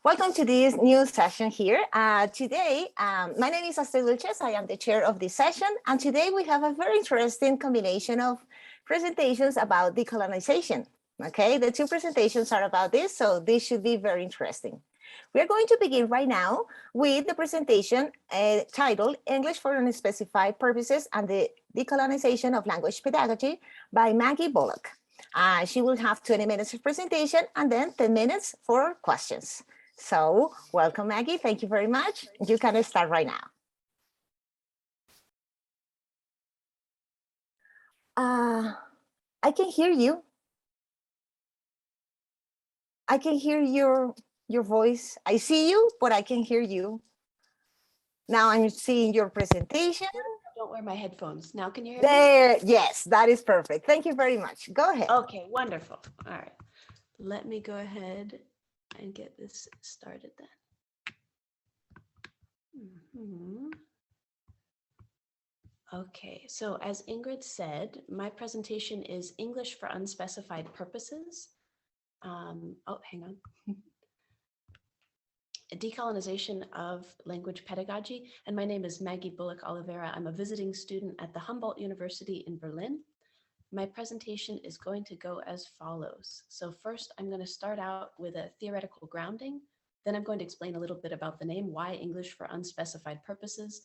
Welcome to this new session here. Today, my name is Astrid Luches. I am the chair of this session. And today we have a very interesting combination of presentations about decolonization. Okay, the two presentations are about this, so this should be very interesting. We're going to begin right now with the presentation titled English for Unspecified Purposes and the Decolonization of Language Pedagogy by Maggie Bullock. She will have 20 minutes of presentation and then 10 minutes for questions. So welcome, Maggie. Thank you very much. You can start right now. I can hear you. I can hear your voice. I see you, but I can hear you. Now I'm seeing your presentation. Don't wear my headphones. Now can you hear me? Yes, that is perfect. Thank you very much. Go ahead. Okay, wonderful. All right. Let me go ahead and get this started then. Okay, so as Ingrid said, my presentation is English for Unspecified Purposes. Oh, hang on. Decolonization of language pedagogy. And my name is Maggie Bullock Oliveira. I'm a visiting student at the Humboldt University in Berlin. My presentation is going to go as follows. So first, I'm going to start out with a theoretical grounding. Then I'm going to explain a little bit about the name, why English for Unspecified Purposes.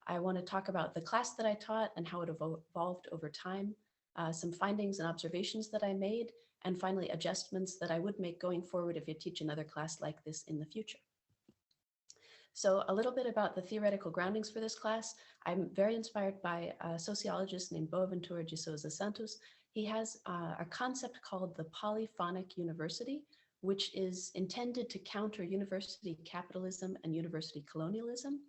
I want to talk about the class that I taught and how it evolved over time, some findings and observations that I made, and finally adjustments that I would make going forward if you teach another class like this in the future. So a little bit about the theoretical groundings for this class. I'm very inspired by a sociologist named Boaventura de Souza Santos. He has a concept called the polyphonic university, which is intended to counter university capitalism and university colonialism.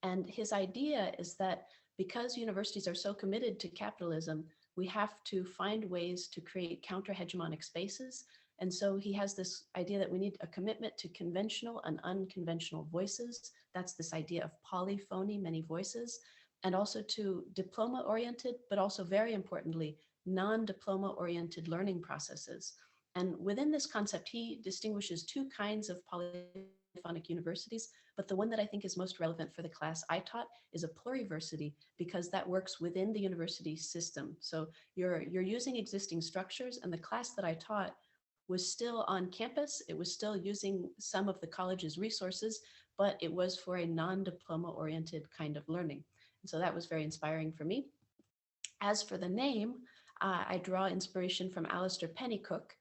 And his idea is that because universities are so committed to capitalism, we have to find ways to create counter-hegemonic spaces. And so he has this idea that we need a commitment to conventional and unconventional voices. That's this idea of polyphony, many voices, and also to diploma-oriented, but also very importantly, non-diploma-oriented learning processes. And within this concept, he distinguishes two kinds of polyphonic universities, but the one that I think is most relevant for the class I taught is a pluriversity, because that works within the university system. So you're using existing structures, and the class that I taught was still on campus. It was still using some of the college's resources, but it was for a non-diploma oriented kind of learning. And so that was very inspiring for me. As for the name, I draw inspiration from Alistair Pennycook,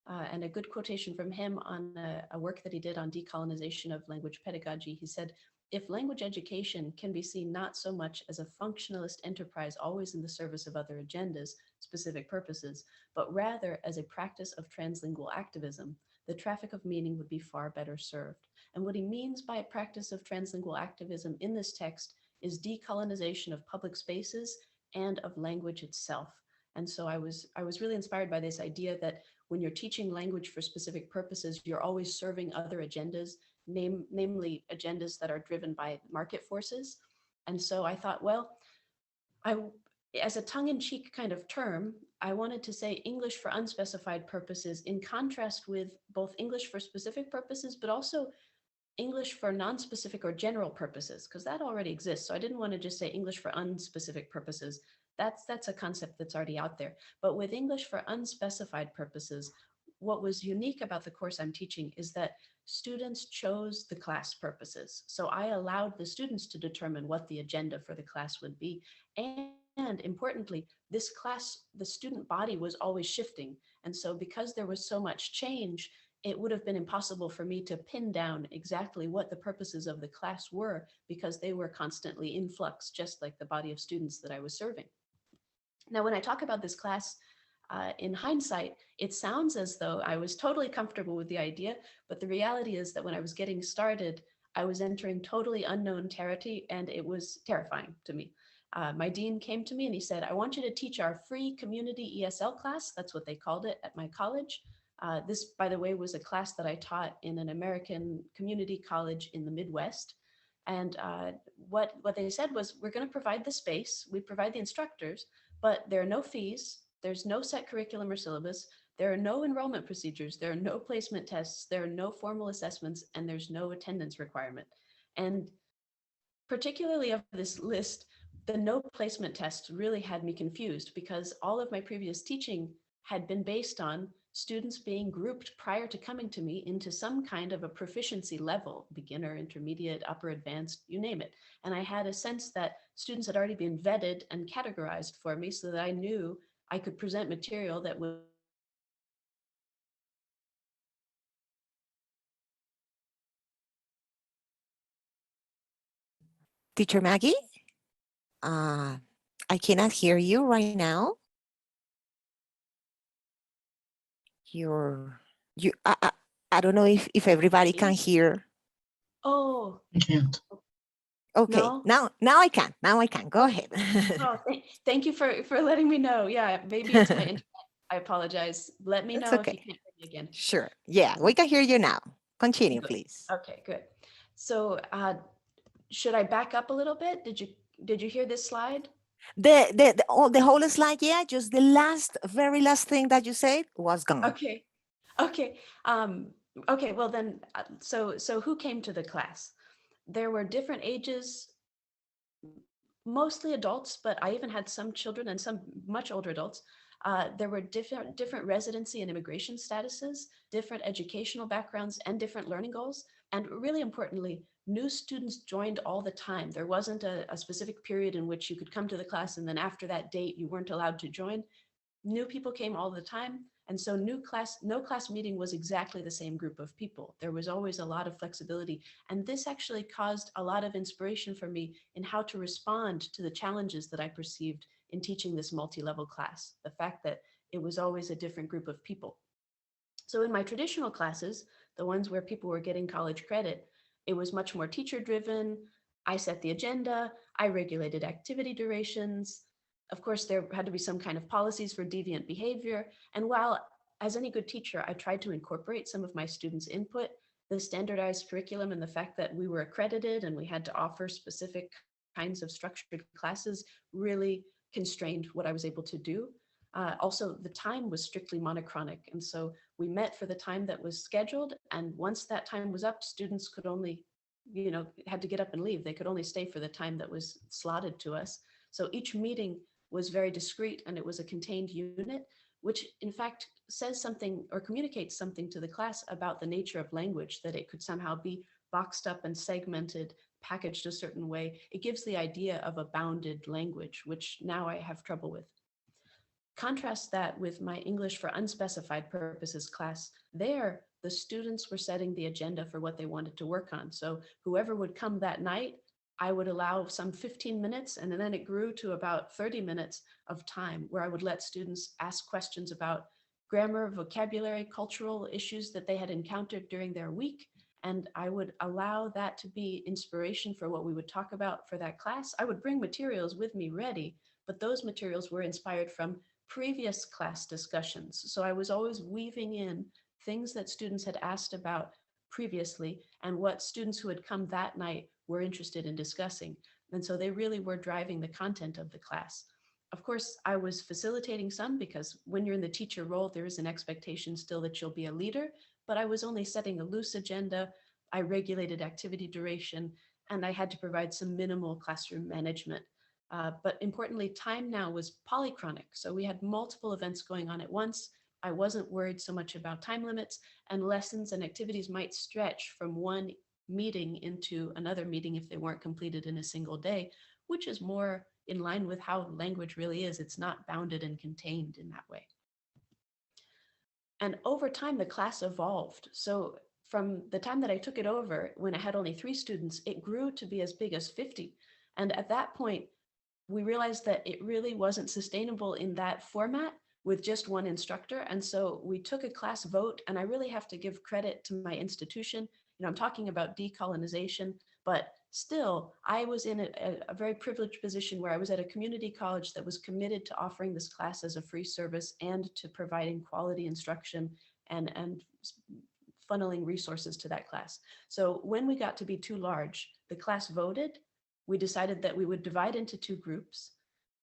and a good quotation from him on a work that he did on decolonization of language pedagogy. He said, "If language education can be seen not so much as a functionalist enterprise always in the service of other agendas, specific purposes, but rather as a practice of translingual activism, the traffic of meaning would be far better served." And what he means by a practice of translingual activism in this text is decolonization of public spaces and of language itself. And so I was really inspired by this idea that when you're teaching language for specific purposes, you're always serving other agendas, namely agendas that are driven by market forces. And so I thought, well, as a tongue-in-cheek kind of term, I wanted to say English for unspecified purposes in contrast with both English for specific purposes, but also English for non-specific or general purposes, because that already exists. So I didn't want to just say English for unspecific purposes. That's a concept that's already out there. But with English for unspecified purposes, what was unique about the course I'm teaching is that students chose the class purposes. So I allowed the students to determine what the agenda for the class would be. And importantly, this class, the student body was always shifting. And so because there was so much change, it would have been impossible for me to pin down exactly what the purposes of the class were, because they were constantly in flux, just like the body of students that I was serving. Now, when I talk about this class, in hindsight, it sounds as though I was totally comfortable with the idea, but the reality is that when I was getting started, I was entering totally unknown territory, and it was terrifying to me. My dean came to me and he said, "I want you to teach our free community ESL class." That's what they called it at my college. This, by the way, was a class that I taught in an American community college in the Midwest. And what they said was, we're going to provide the space, we provide the instructors, but there are no fees, there's no set curriculum or syllabus, There are no enrollment procedures, there are no placement tests, there are no formal assessments, and there's no attendance requirement. And particularly of this list, the no placement test really had me confused because all of my previous teaching had been based on students being grouped prior to coming to me into some kind of a proficiency level, beginner, intermediate, upper advanced, you name it. And I had a sense that students had already been vetted and categorized for me so that I knew I could present material that would Teacher Maggie, I cannot hear you right now. You, I don't know if everybody can hear. Oh, I can't. Okay, no. now I can. Now I can. Go ahead. Oh, thank you for letting me know. Yeah, maybe it's my internet. I apologize. Let me It's know if okay. you can't hear me again. Sure. Yeah, we can hear you now. Continue, Good. please. Okay, good. So should I back up a little bit? Did you hear this slide? The whole slide, yeah, just the very last thing that you said was gone. Okay. Okay. Okay, well then, so who came to the class? There were different ages, mostly adults, but I even had some children and some much older adults. There were different residency and immigration statuses, different educational backgrounds, and different learning goals. And really importantly, new students joined all the time. There wasn't a specific period in which you could come to the class and then after that date, you weren't allowed to join. New people came all the time. And so no class meeting was exactly the same group of people. There was always a lot of flexibility. And this actually caused a lot of inspiration for me in how to respond to the challenges that I perceived in teaching this multi-level class, the fact that it was always a different group of people. So in my traditional classes, the ones where people were getting college credit, it was much more teacher driven. I set the agenda, I regulated activity durations. Of course, there had to be some kind of policies for deviant behavior. And while as any good teacher, I tried to incorporate some of my students' input, the standardized curriculum and the fact that we were accredited and we had to offer specific kinds of structured classes really constrained what I was able to do. Also, the time was strictly monochronic. And so we met for the time that was scheduled. And once that time was up, students could only, had to get up and leave. They could only stay for the time that was slotted to us. So each meeting was very discrete and it was a contained unit, which in fact says something or communicates something to the class about the nature of language, that it could somehow be boxed up and segmented, packaged a certain way. It gives the idea of a bounded language, which now I have trouble with. Contrast that with my English for unspecified purposes class. There, the students were setting the agenda for what they wanted to work on. So whoever would come that night, I would allow some 15 minutes, and then it grew to about 30 minutes of time where I would let students ask questions about grammar, vocabulary, cultural issues that they had encountered during their week. And I would allow that to be inspiration for what we would talk about for that class. I would bring materials with me ready, but those materials were inspired from previous class discussions. So I was always weaving in things that students had asked about previously and what students who had come that night were interested in discussing. And so they really were driving the content of the class. Of course, I was facilitating some because when you're in the teacher role, there is an expectation still that you'll be a leader, but I was only setting a loose agenda. I regulated activity duration, and I had to provide some minimal classroom management. But importantly, time now was polychronic. So we had multiple events going on at once. I wasn't worried so much about time limits, and lessons and activities might stretch from one meeting into another meeting if they weren't completed in a single day, which is more in line with how language really is. It's not bounded and contained in that way. And over time, the class evolved. So from the time that I took it over, when I had only 3 students, it grew to be as big as 50. And at that point, we realized that it really wasn't sustainable in that format with just one instructor. And so we took a class vote, and I really have to give credit to my institution. I'm talking about decolonization, but still, I was in a very privileged position where I was at a community college that was committed to offering this class as a free service and to providing quality instruction and funneling resources to that class. So when we got to be too large, the class voted. We decided that we would divide into 2 groups.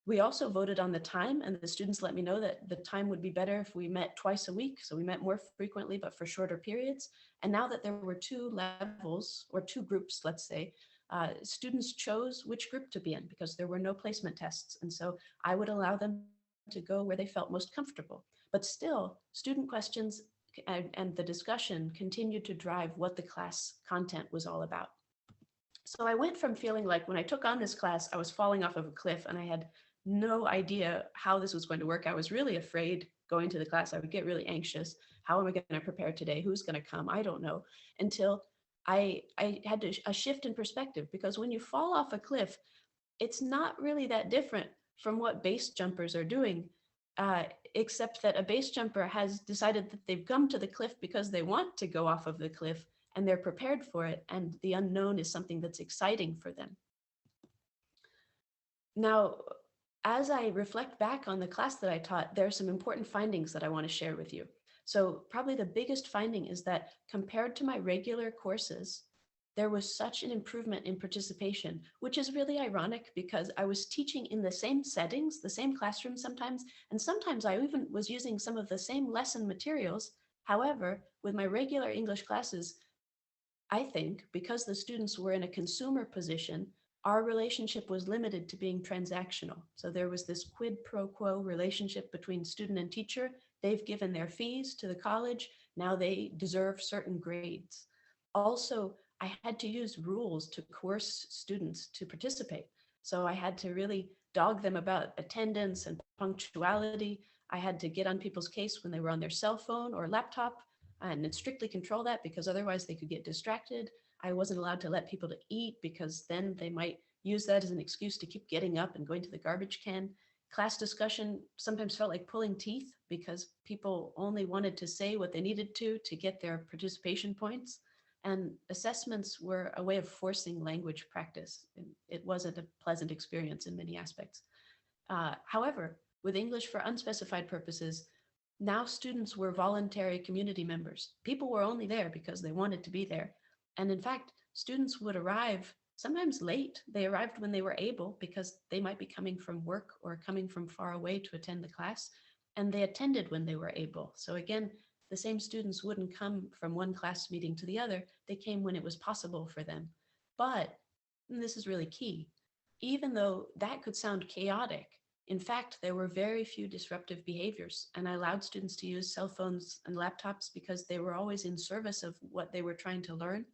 We also voted on the time, and the students let me know that the time would be better if we met twice a week. So we met more frequently, but for shorter periods. And now that there were two levels or two groups, let's say, students chose which group to be in because there were no placement tests. And so I would allow them to go where they felt most comfortable. But still, student questions and the discussion continued to drive what the class content was all about. So I went from feeling like when I took on this class, I was falling off of a cliff and I had no idea how this was going to work. I was really afraid going to the class. I would get really anxious. How am I going to prepare today? Who's going to come? I don't know. Until I had a shift in perspective, because when you fall off a cliff, it's not really that different from what base jumpers are doing, except that a base jumper has decided that they've come to the cliff because they want to go off of the cliff and they're prepared for it, and the unknown is something that's exciting for them. Now, as I reflect back on the class that I taught, there are some important findings that I want to share with you. So probably the biggest finding is that compared to my regular courses, there was such an improvement in participation, which is really ironic because I was teaching in the same settings, the same classroom sometimes, and sometimes I even was using some of the same lesson materials. However, with my regular English classes, I think because the students were in a consumer position, our relationship was limited to being transactional. So there was this quid pro quo relationship between student and teacher. They've given their fees to the college. Now they deserve certain grades. Also, I had to use rules to coerce students to participate. So I had to really dog them about attendance and punctuality. I had to get on people's case when they were on their cell phone or laptop and strictly control that because otherwise they could get distracted. I wasn't allowed to let people to eat because then they might use that as an excuse to keep getting up and going to the garbage can. Class discussion sometimes felt like pulling teeth because people only wanted to say what they needed to get their participation points. And assessments were a way of forcing language practice. It wasn't a pleasant experience in many aspects. However, with English for unspecified purposes, now students were voluntary community members. People were only there because they wanted to be there. And in fact, students would arrive sometimes late. They arrived when they were able because they might be coming from work or coming from far away to attend the class. And they attended when they were able. So again, the same students wouldn't come from one class meeting to the other. They came when it was possible for them. But, and this is really key, even though that could sound chaotic, in fact, there were very few disruptive behaviors, and I allowed students to use cell phones and laptops because they were always in service of what they were trying to learn.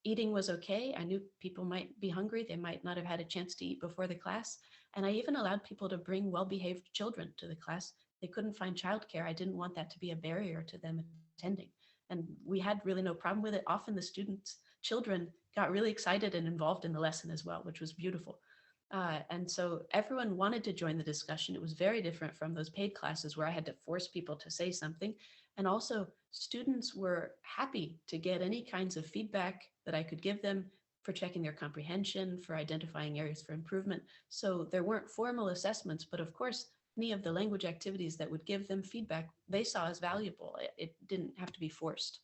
Eating was okay. I knew people might be hungry. They might not have had a chance to eat before the class. And I even allowed people to bring well-behaved children to the class. They couldn't find childcare. I didn't want that to be a barrier to them attending. And we had really no problem with it. Often the students, children got really excited and involved in the lesson as well, which was beautiful. And so everyone wanted to join the discussion. It was very different from those paid classes where I had to force people to say something. And also students were happy to get any kinds of feedback that I could give them for checking their comprehension, for identifying areas for improvement. So there weren't formal assessments, but of course, any of the language activities that would give them feedback, they saw as valuable. It didn't have to be forced.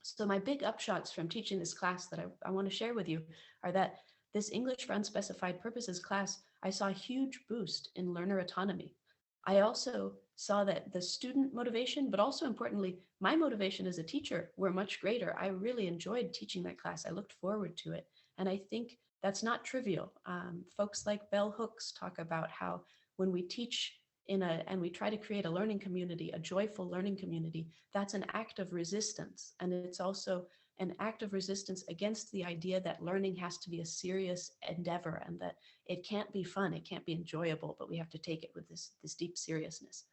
So my big upshots from teaching this class that I want to share with you are that this English for Unspecified Purposes class, I saw a huge boost in learner autonomy. I also saw that the student motivation, but also importantly, my motivation as a teacher were much greater. I really enjoyed teaching that class. I looked forward to it. And I think that's not trivial. Folks like Bell Hooks talk about how when we teach and we try to create a learning community, a joyful learning community, that's an act of resistance. And it's also an act of resistance against the idea that learning has to be a serious endeavor and that it can't be fun, it can't be enjoyable, but we have to take it with this deep seriousness.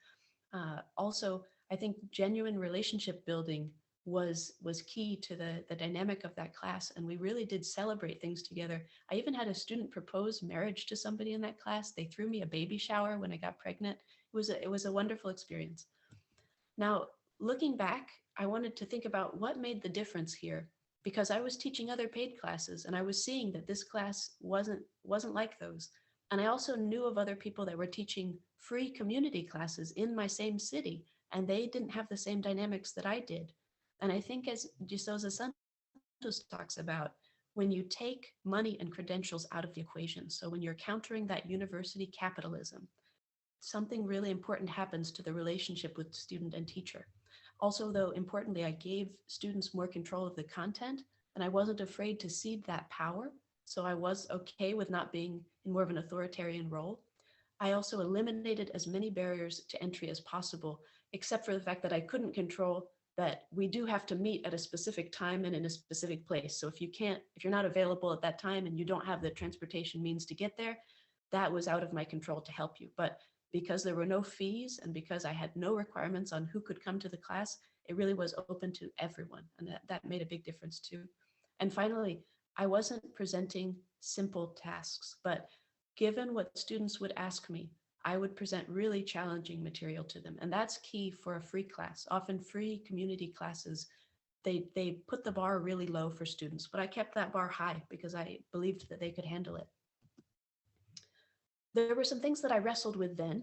Also, I think genuine relationship building was key to the dynamic of that class, and we really did celebrate things together. I even had a student propose marriage to somebody in that class. They threw me a baby shower when I got pregnant. It was a wonderful experience. Now, looking back, I wanted to think about what made the difference here, because I was teaching other paid classes and I was seeing that this class wasn't like those. And I also knew of other people that were teaching free community classes in my same city, and they didn't have the same dynamics that I did. And I think, as De Souza Santos talks about, when you take money and credentials out of the equation, so when you're countering that university capitalism, something really important happens to the relationship with student and teacher. Also, though, importantly, I gave students more control of the content, and I wasn't afraid to cede that power. So I was okay with not being in more of an authoritarian role. I also eliminated as many barriers to entry as possible, except for the fact that I couldn't control that we do have to meet at a specific time and in a specific place. So if you're not available at that time and you don't have the transportation means to get there, that was out of my control to help you. But because there were no fees and because I had no requirements on who could come to the class, it really was open to everyone. And that made a big difference too. And finally, I wasn't presenting simple tasks, but given what students would ask me, I would present really challenging material to them. And that's key for a free class. Often free community classes, they put the bar really low for students, but I kept that bar high because I believed that they could handle it. There were some things that I wrestled with then.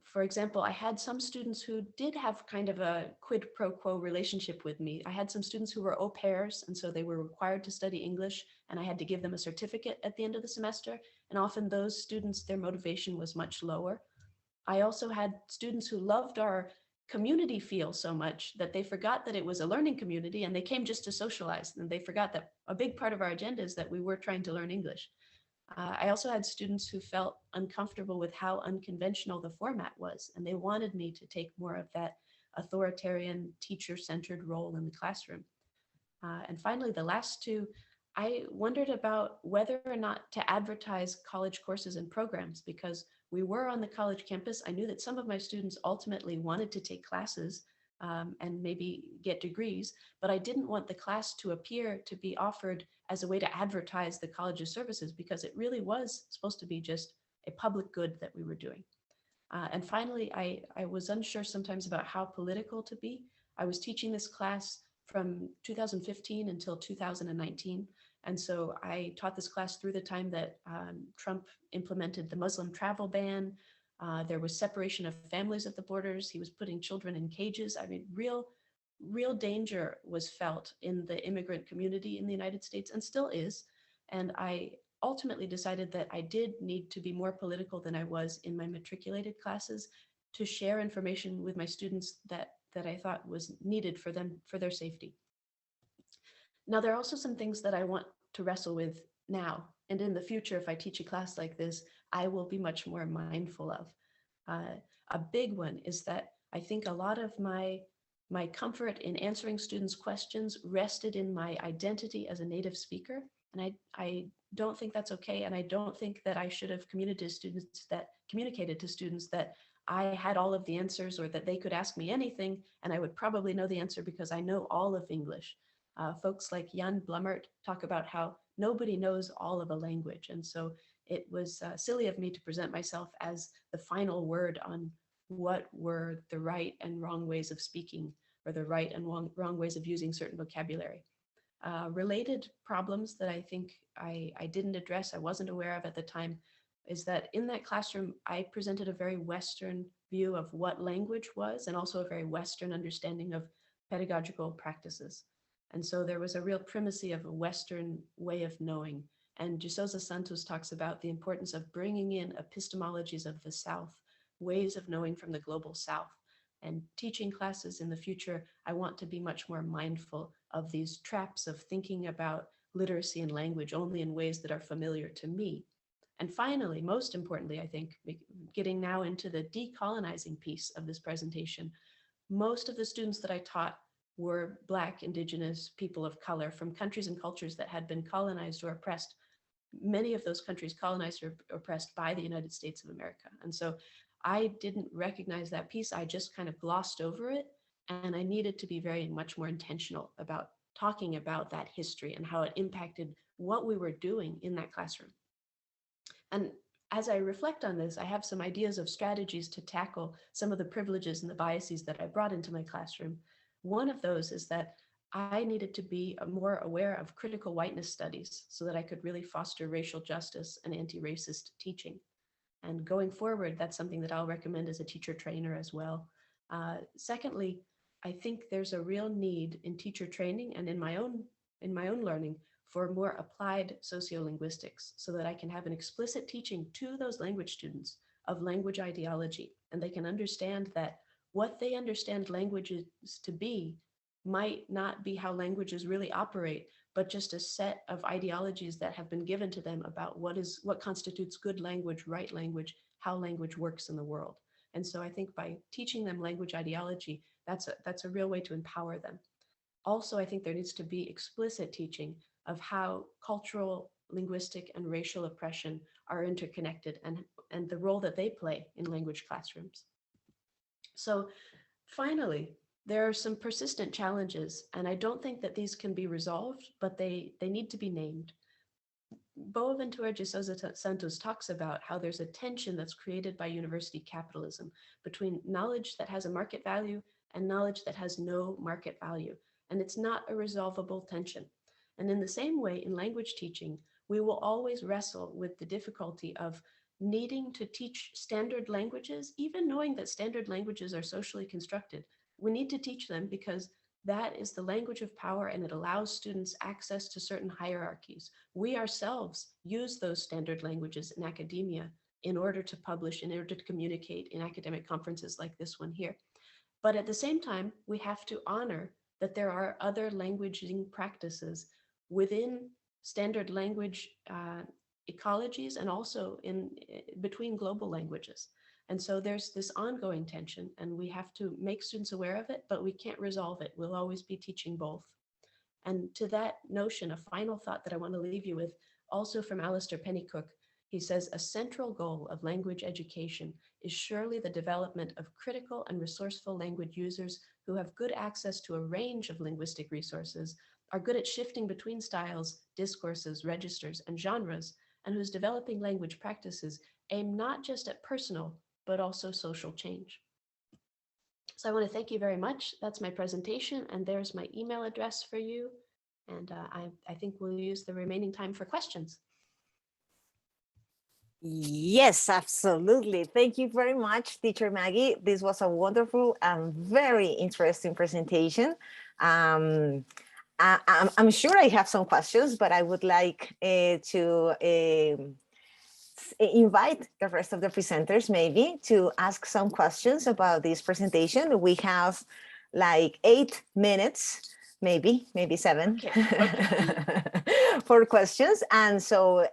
For example, I had some students who did have kind of a quid pro quo relationship with me. I had some students who were au pairs, and so they were required to study English, and I had to give them a certificate at the end of the semester. And often those students, their motivation was much lower. I also had students who loved our community feel so much that they forgot that it was a learning community and they came just to socialize, and they forgot that a big part of our agenda is that we were trying to learn English. I also had students who felt uncomfortable with how unconventional the format was, and they wanted me to take more of that authoritarian, teacher-centered role in the classroom. And finally, the last two, I wondered about whether or not to advertise college courses and programs, because we were on the college campus. I knew that some of my students ultimately wanted to take classes and maybe get degrees, but I didn't want the class to appear to be offered as a way to advertise the college's services, because it really was supposed to be just a public good that we were doing. And finally, I was unsure sometimes about how political to be. I was teaching this class from 2015 until 2019. And so I taught this class through the time that Trump implemented the Muslim travel ban. There was separation of families at the borders. He was putting children in cages. I mean, real danger was felt in the immigrant community in the United States, and still is. And I ultimately decided that I did need to be more political than I was in my matriculated classes, to share information with my students that I thought was needed for them, for their safety. Now, there are also some things that I want to wrestle with now, and in the future, if I teach a class like this, I will be much more mindful of. A big one is that I think a lot of my comfort in answering students' questions rested in my identity as a native speaker. And I don't think that's okay. And I don't think that I should have communicated to students that I had all of the answers, or that they could ask me anything and I would probably know the answer because I know all of English. Folks like Jan Blummert talk about how nobody knows all of a language. And so it was silly of me to present myself as the final word on what were the right and wrong ways of speaking, or the right and wrong ways of using certain vocabulary. Related problems that I think I didn't address, I wasn't aware of at the time, is that in that classroom, I presented a very Western view of what language was, and also a very Western understanding of pedagogical practices. And so there was a real primacy of a Western way of knowing. And de Souza Santos talks about the importance of bringing in epistemologies of the South, ways of knowing from the global South. And teaching classes in the future, I want to be much more mindful of these traps of thinking about literacy and language only in ways that are familiar to me. And finally, most importantly, I think, getting now into the decolonizing piece of this presentation, most of the students that I taught were Black, Indigenous, people of color from countries and cultures that had been colonized or oppressed. Many of those countries colonized or oppressed by the United States of America. And so I didn't recognize that piece. I just kind of glossed over it. And I needed to be very much more intentional about talking about that history and how it impacted what we were doing in that classroom. And as I reflect on this, I have some ideas of strategies to tackle some of the privileges and the biases that I brought into my classroom. One of those is that I needed to be more aware of critical whiteness studies so that I could really foster racial justice and anti-racist teaching. And going forward, that's something that I'll recommend as a teacher trainer as well. Secondly, I think there's a real need in teacher training and in my own learning for more applied sociolinguistics so that I can have an explicit teaching to those language students of language ideology, and they can understand that what they understand languages to be might not be how languages really operate, but just a set of ideologies that have been given to them about what constitutes good language, right language, how language works in the world. And so I think by teaching them language ideology, that's a real way to empower them. Also, I think there needs to be explicit teaching of how cultural, linguistic, and racial oppression are interconnected, and the role that they play in language classrooms. So finally, there are some persistent challenges, and I don't think that these can be resolved, but they need to be named. Boaventura de Souza Santos talks about how there's a tension that's created by university capitalism between knowledge that has a market value and knowledge that has no market value. And it's not a resolvable tension. And in the same way, in language teaching, we will always wrestle with the difficulty of needing to teach standard languages, even knowing that standard languages are socially constructed. We need to teach them because that is the language of power, and it allows students access to certain hierarchies. We ourselves use those standard languages in academia in order to publish, in order to communicate in academic conferences like this one here. But at the same time, we have to honor that there are other languaging practices within standard language ecologies and also in between global languages. And so there's this ongoing tension, and we have to make students aware of it, but we can't resolve it. We'll always be teaching both. And to that notion, a final thought that I want to leave you with, also from Alistair Pennycook, he says, a central goal of language education is surely the development of critical and resourceful language users who have good access to a range of linguistic resources, are good at shifting between styles, discourses, registers, and genres, and whose developing language practices aim not just at personal, but also social change. So I want to thank you very much. That's my presentation, and there's my email address for you. And I think we'll use the remaining time for questions. Yes, absolutely. Thank you very much, Teacher Maggie. This was a wonderful and very interesting presentation. I'm sure I have some questions, but I would like to invite the rest of the presenters maybe to ask some questions about this presentation. We have like 8 minutes, maybe 7 for questions. And so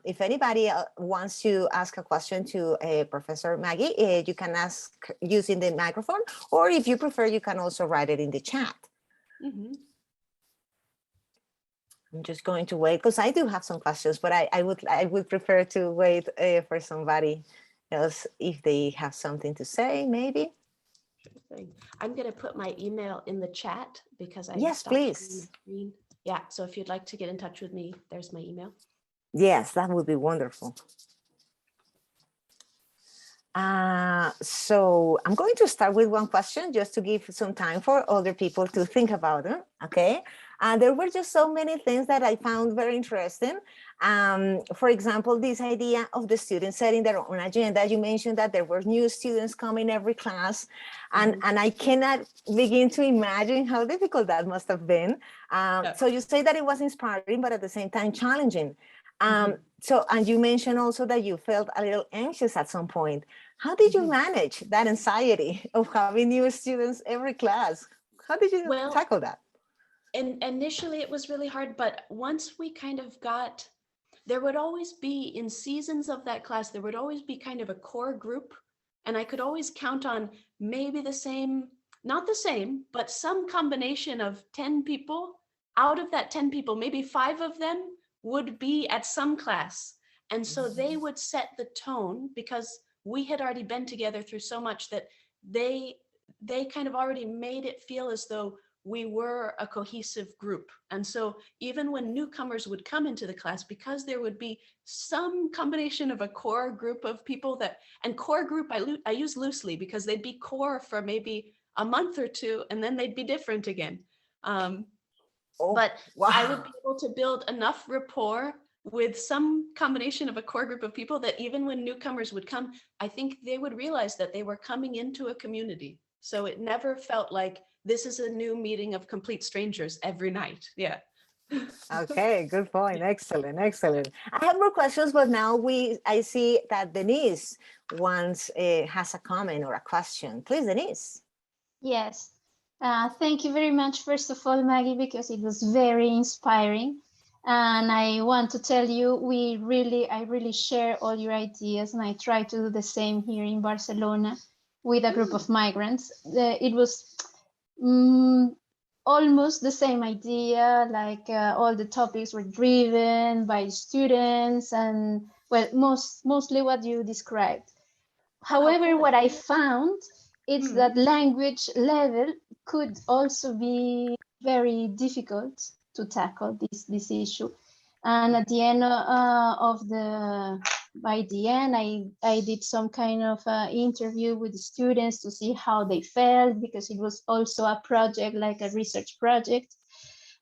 if anybody wants to ask a question to Professor Maggie, you can ask using the microphone, or if you prefer, you can also write it in the chat. Mm-hmm. I'm just going to wait because I do have some questions, but I would prefer to wait for somebody else if they have something to say, maybe. Sure thing. I'm going to put my email in the chat because I Yes, stopped please. sharing the screen. Yeah, so if you'd like to get in touch with me, there's my email. Yes, that would be wonderful. So I'm going to start with one question just to give some time for other people to think about it, okay? There were just so many things that I found very interesting. For example, this idea of the students setting their own agenda. You mentioned that there were new students coming every class, and I cannot begin to imagine how difficult that must have been. So you say that it was inspiring, but at the same time challenging. So, and you mentioned also that you felt a little anxious at some point. How did you manage that anxiety of having new students every class? How did you tackle that? And initially it was really hard, but once we kind of got, there would always be in seasons of that class, there would always be kind of a core group, and I could always count on maybe the same, not the same, but some combination of 10 people. Out of that 10 people, maybe 5 of them would be at some class. And so they would set the tone because we had already been together through so much that they kind of already made it feel as though we were a cohesive group. And so even when newcomers would come into the class, because there would be some combination of a core group of people that, and core group I use loosely because they'd be core for maybe a month or two, and then they'd be different again. But wow. I would be able to build enough rapport with some combination of a core group of people that even when newcomers would come, I think they would realize that they were coming into a community. So it never felt like this is a new meeting of complete strangers every night. Yeah. Okay, good point. Excellent, excellent. I have more questions, but now I see that Denise wants has a comment or a question. Please, Denise. Yes. Thank you very much, first of all, Maggie, because it was very inspiring. And I want to tell you, I really share all your ideas, and I try to do the same here in Barcelona with a group of migrants. It was almost the same idea, like all the topics were driven by students, and well, mostly what you described. However, what I found is that language level could also be very difficult to tackle this issue. And at the end by the end, I did some kind of interview with the students to see how they felt, because it was also a project, like a research project.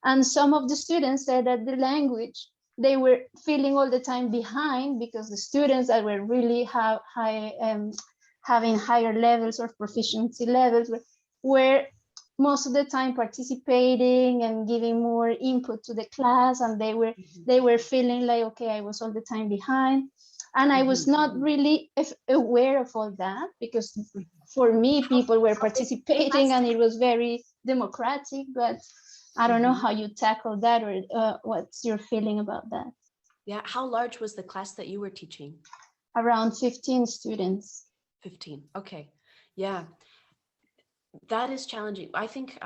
And some of the students said that the language, they were feeling all the time behind, because the students that were really having higher levels of proficiency levels were most of the time participating and giving more input to the class, and they were feeling like, okay, I was all the time behind. And I was not really aware of all that, because for me, people were participating and it was very democratic, but I don't know how you tackle that, or what's your feeling about that? Yeah, how large was the class that you were teaching? Around 15 students. 15, okay. Yeah, that is challenging. I think,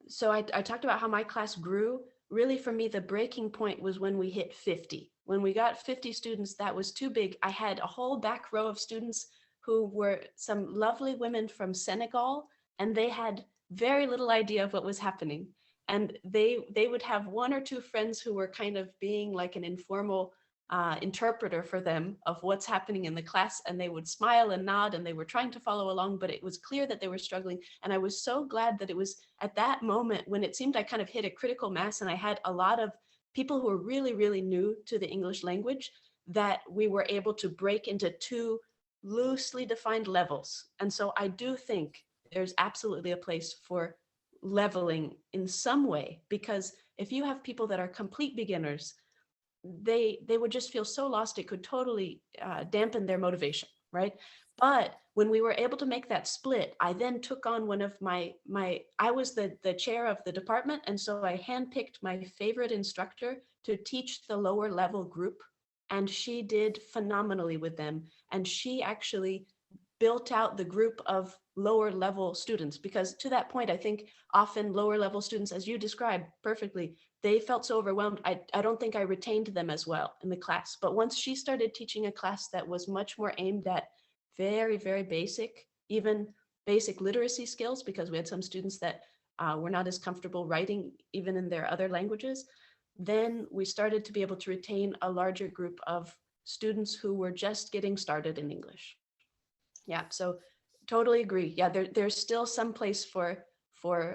so I talked about how my class grew. Really, for me, the breaking point was when we hit 50. When we got 50 students, that was too big. I had a whole back row of students who were some lovely women from Senegal, and they had very little idea of what was happening. And they would have one or two friends who were kind of being like an informal interpreter for them of what's happening in the class, and they would smile and nod, and they were trying to follow along, but it was clear that they were struggling. And I was so glad that it was at that moment when it seemed I kind of hit a critical mass, and I had a lot of people who were really, really new to the English language, that we were able to break into two loosely defined levels. And so I do think there's absolutely a place for leveling in some way, because if you have people that are complete beginners, they would just feel so lost, it could totally dampen their motivation, right? But when we were able to make that split, I then took on one of my I was the chair of the department, and so I handpicked my favorite instructor to teach the lower level group, and she did phenomenally with them. And she actually built out the group of lower level students, because to that point, I think often lower level students, as you described perfectly, they felt so overwhelmed. I don't think I retained them as well in the class. But once she started teaching a class that was much more aimed at very, very basic, even basic literacy skills, because we had some students that were not as comfortable writing even in their other languages, then we started to be able to retain a larger group of students who were just getting started in English. Yeah, so totally agree. Yeah, there's still some place for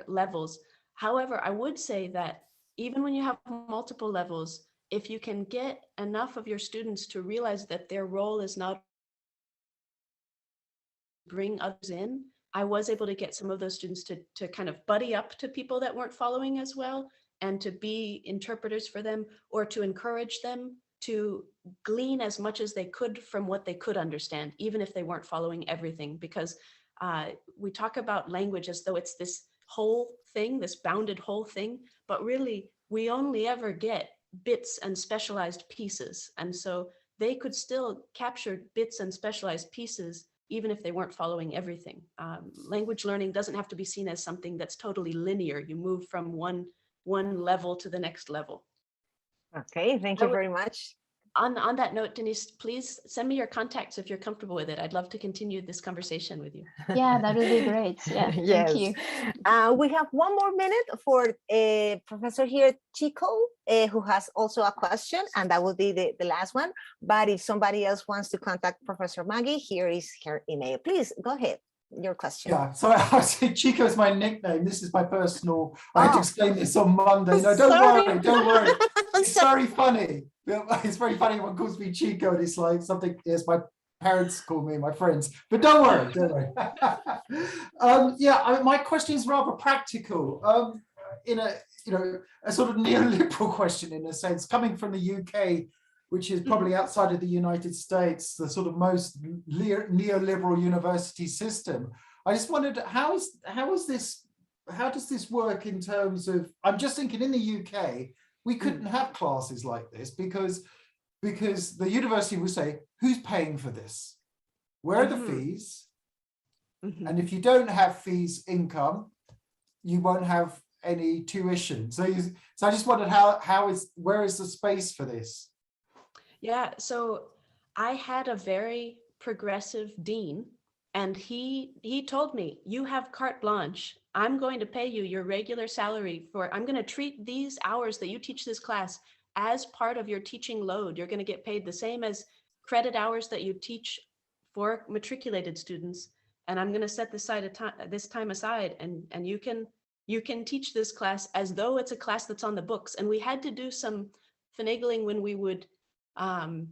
levels. However, I would say that even when you have multiple levels, if you can get enough of your students to realize that their role is not bring others in, I was able to get some of those students to kind of buddy up to people that weren't following as well, and to be interpreters for them, or to encourage them to glean as much as they could from what they could understand, even if they weren't following everything. Because we talk about language as though it's this whole thing, this bounded whole thing, but really we only ever get bits and specialized pieces. And so they could still capture bits and specialized pieces even if they weren't following everything. Language learning doesn't have to be seen as something that's totally linear. You move from one level to the next level. Okay, thank you very much. On that note, Denise, please send me your contacts if you're comfortable with it. I'd love to continue this conversation with you. Yeah, that would be great. Yeah, Yes. thank you. We have one more minute for Professor here, Chico, who has also a question, and that will be the last one. But if somebody else wants to contact Professor Maggie, here is her email. Please go ahead. Your question. Yeah, so I say Chico is my nickname. This is my personal. I had to explain this on Monday. No, don't worry, don't worry. It's very funny. It's very funny. Everyone calls me Chico, and it's like something. Yes, my parents call me, my friends. But don't worry, don't worry. Yeah, my question is rather practical. in a, a sort of neoliberal question in a sense, coming from the UK, which is probably outside of the United States, the sort of most neoliberal university system. I just wondered, how does this work in terms of, I'm just thinking in the UK, we couldn't have classes like this because the university will say, who's paying for this? Where are the fees? And if you don't have fees income, you won't have any tuition. So I just wondered where is the space for this? Yeah, so I had a very progressive dean, and he told me, you have carte blanche. I'm going to pay you your regular salary I'm going to treat these hours that you teach this class as part of your teaching load. You're going to get paid the same as credit hours that you teach for matriculated students. And I'm going to set this time aside, and you can teach this class as though it's a class that's on the books. And we had to do some finagling when we would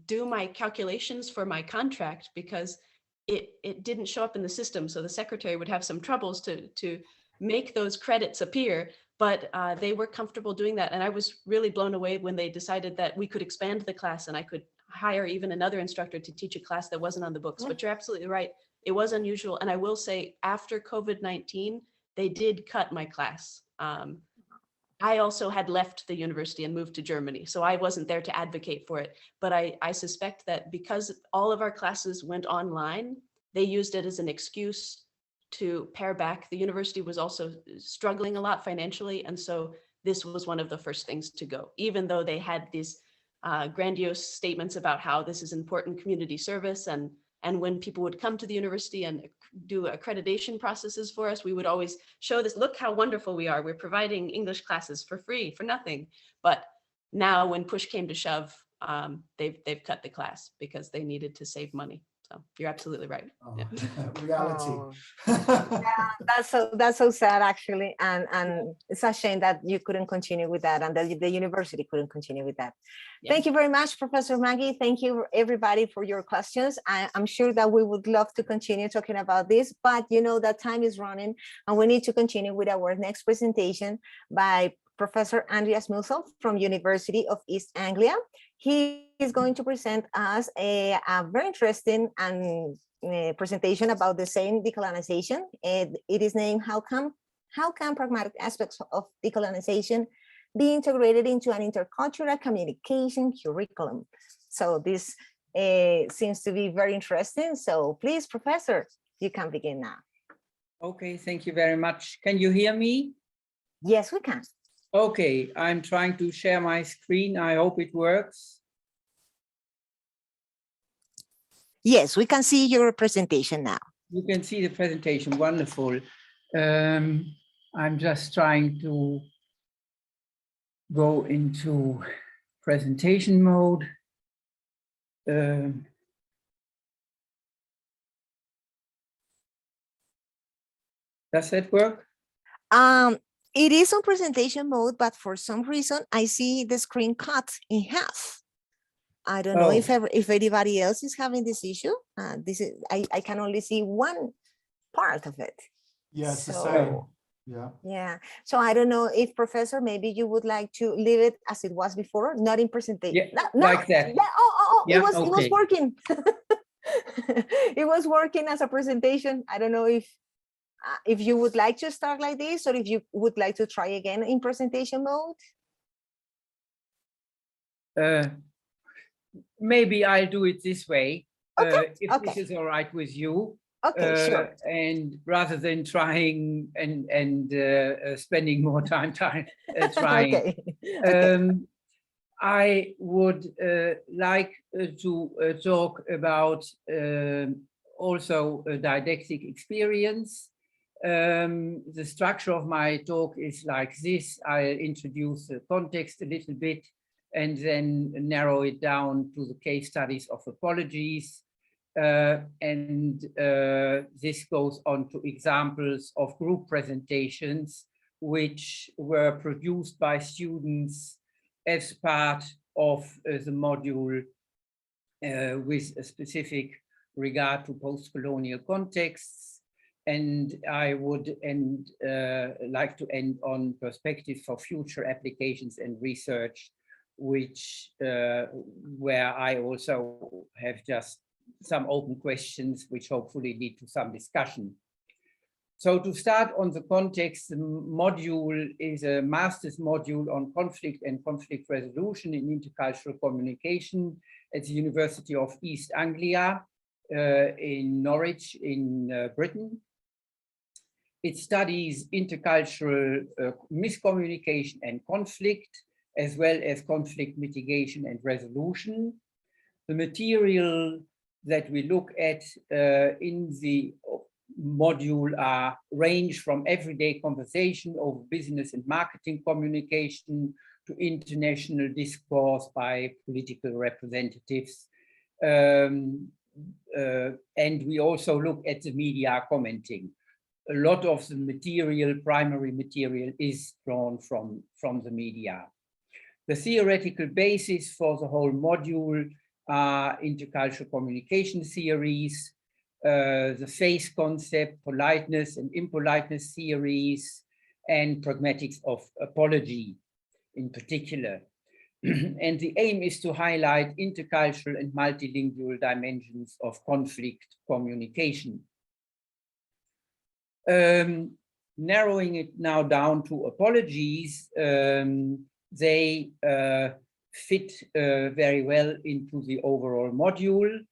do my calculations for my contract, because it didn't show up in the system. So the secretary would have some troubles to make those credits appear, but they were comfortable doing that. And I was really blown away when they decided that we could expand the class and I could hire even another instructor to teach a class that wasn't on the books. But you're absolutely right. It was unusual. And I will say, after COVID-19, they did cut my class. I also had left the university and moved to Germany, so I wasn't there to advocate for it. But I suspect that because all of our classes went online, they used it as an excuse to pare back. The university was also struggling a lot financially, and so this was one of the first things to go, even though they had these grandiose statements about how this is important community service, and when people would come to the university and do accreditation processes for us, we would always show this, look how wonderful we are. We're providing English classes for free, for nothing. But now when push came to shove, they've cut the class because they needed to save money. So you're absolutely right. Oh, Yeah. reality. Oh. Yeah, that's so sad, actually, and it's a shame that you couldn't continue with that, and that the university couldn't continue with that. Yeah. Thank you very much, Professor Maggie. Thank you, everybody, for your questions. I'm sure that we would love to continue talking about this, but that time is running, and we need to continue with our next presentation by Professor Andreas Musil from University of East Anglia. He is going to present us a very interesting and presentation about the same decolonization. It is named How Can Pragmatic Aspects of Decolonization Be Integrated into an Intercultural Communication Curriculum? So this seems to be very interesting. So please, Professor, you can begin now. Okay, thank you very much. Can you hear me? Yes, we can. Okay, I'm trying to share my screen. I hope it works. Yes, we can see your presentation now. You can see the presentation, wonderful. I'm just trying to go into presentation mode. Does that work? It is on presentation mode, but for some reason I see the screen cut in half. I don't know if anybody else is having this issue. I can only see one part of it. Yeah, it's the same. Yeah. So I don't know if, Professor, maybe you would like to leave it as it was before, not in presentation. Yeah, like that. Yeah. Oh, yeah, it was working. It was working as a presentation. I don't know if you would like to start like this, or if you would like to try again in presentation mode. Maybe I'll do it this way, okay. if this is all right with you. Okay, sure. And rather than trying and spending more time trying. Okay. I would like to talk about also a didactic experience. The structure of my talk is like this. I'll introduce the context a little bit and then narrow it down to the case studies of apologies. This goes on to examples of group presentations which were produced by students as part of the module with a specific regard to post-colonial contexts. And I would like to end on perspectives for future applications and research, which where I also have just some open questions, which hopefully lead to some discussion. So to start on the context, the module is a master's module on conflict and conflict resolution in intercultural communication at the University of East Anglia in Norwich in Britain. It studies intercultural miscommunication and conflict, as well as conflict mitigation and resolution. The material that we look at in the module range from everyday conversation over business and marketing communication to international discourse by political representatives. And we also look at the media commenting. A lot of the material, primary material, is drawn from the media. The theoretical basis for the whole module are intercultural communication theories, the face concept, politeness and impoliteness theories, and pragmatics of apology in particular. And the aim is to highlight intercultural and multilingual dimensions of conflict communication. Narrowing it now down to apologies, they fit very well into the overall module.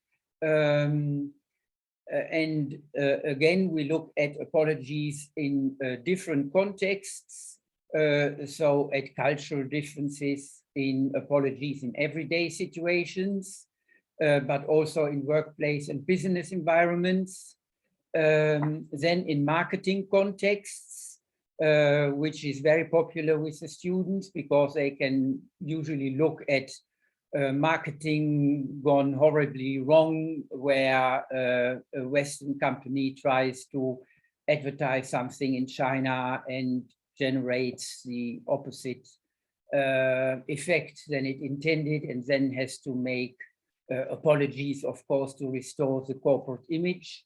Again, we look at apologies in different contexts. So at cultural differences in apologies in everyday situations, but also in workplace and business environments. Then in marketing contexts, which is very popular with the students because they can usually look at marketing gone horribly wrong, where a Western company tries to advertise something in China and generates the opposite effect than it intended, and then has to make apologies, of course, to restore the corporate image.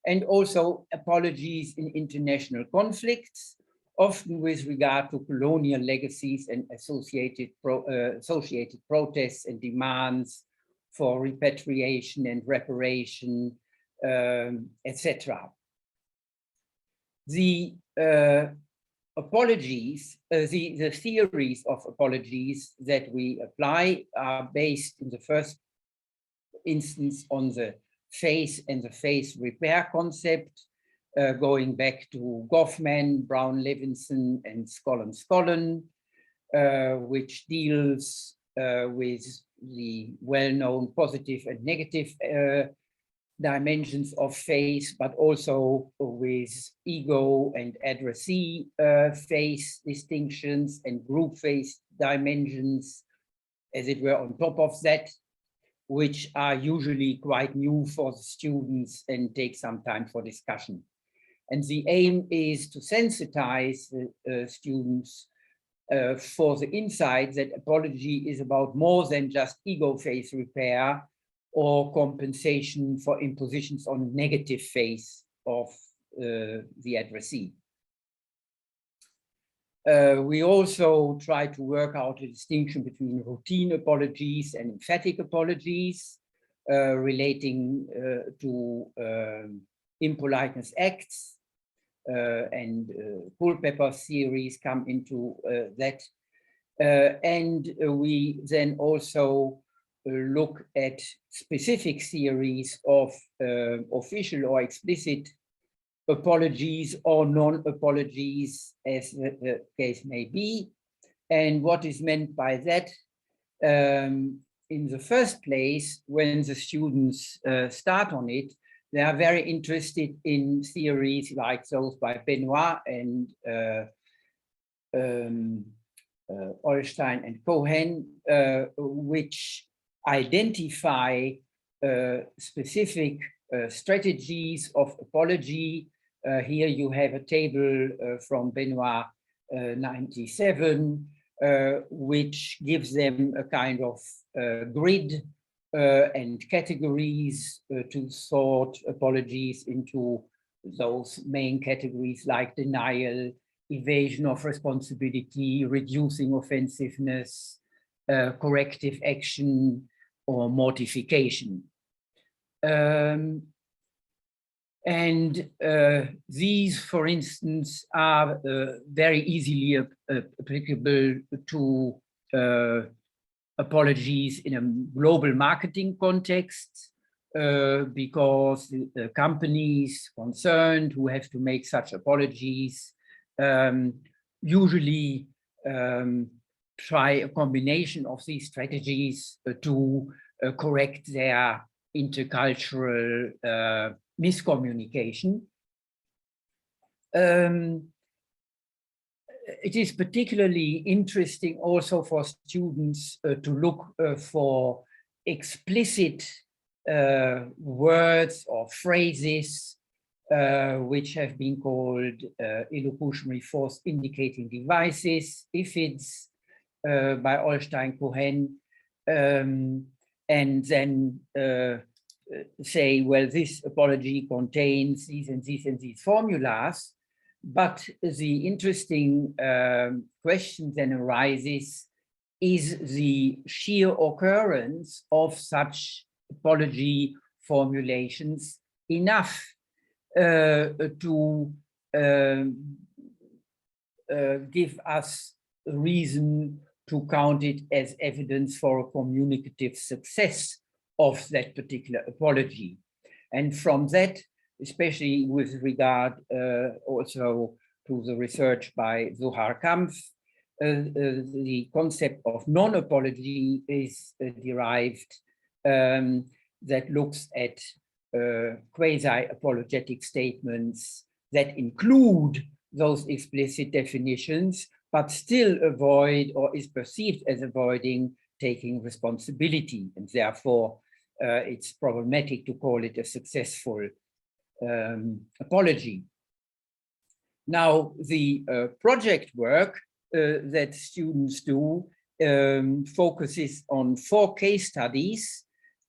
And also apologies in international conflicts, often with regard to colonial legacies and associated protests and demands for repatriation and reparation, etc. The apologies, the theories of apologies that we apply are based in the first instance on the face and the face repair concept, going back to Goffman, Brown Levinson, and Scollin, which deals with the well-known positive and negative dimensions of face, but also with ego and addressee face distinctions and group face dimensions, as it were, on top of that, which are usually quite new for the students and take some time for discussion. And the aim is to sensitize the students for the insight that apology is about more than just ego face repair or compensation for impositions on negative face of the addressee. We also try to work out a distinction between routine apologies and emphatic apologies relating to impoliteness acts, and Culpeper theories come into that. And we then also look at specific theories of official or explicit apologies or non-apologies, as the case may be. And what is meant by that? In the first place, when the students start on it, they are very interested in theories like those by Benoit and Orestein and Cohen, which identify specific strategies of apology. Here you have a table from Benoit 97, which gives them a kind of grid and categories to sort apologies into those main categories like denial, evasion of responsibility, reducing offensiveness, corrective action, or mortification. These, for instance, are very easily applicable to apologies in a global marketing context, because the companies concerned who have to make such apologies usually try a combination of these strategies to correct their intercultural miscommunication. It is particularly interesting also for students to look for explicit words or phrases which have been called illocutionary force indicating devices, IFIDs, by Olstein-Cohen, and then say, well, this apology contains these and these and these formulas. But the interesting question then arises, is the sheer occurrence of such apology formulations enough to give us a reason to count it as evidence for a communicative success of that particular apology? And from that, especially with regard also to the research by Zohar Kampf, the concept of non-apology is derived, that looks at quasi-apologetic statements that include those explicit definitions, but still avoid or is perceived as avoiding taking responsibility. And therefore, it's problematic to call it a successful apology. Now, the project work that students do focuses on 4 case studies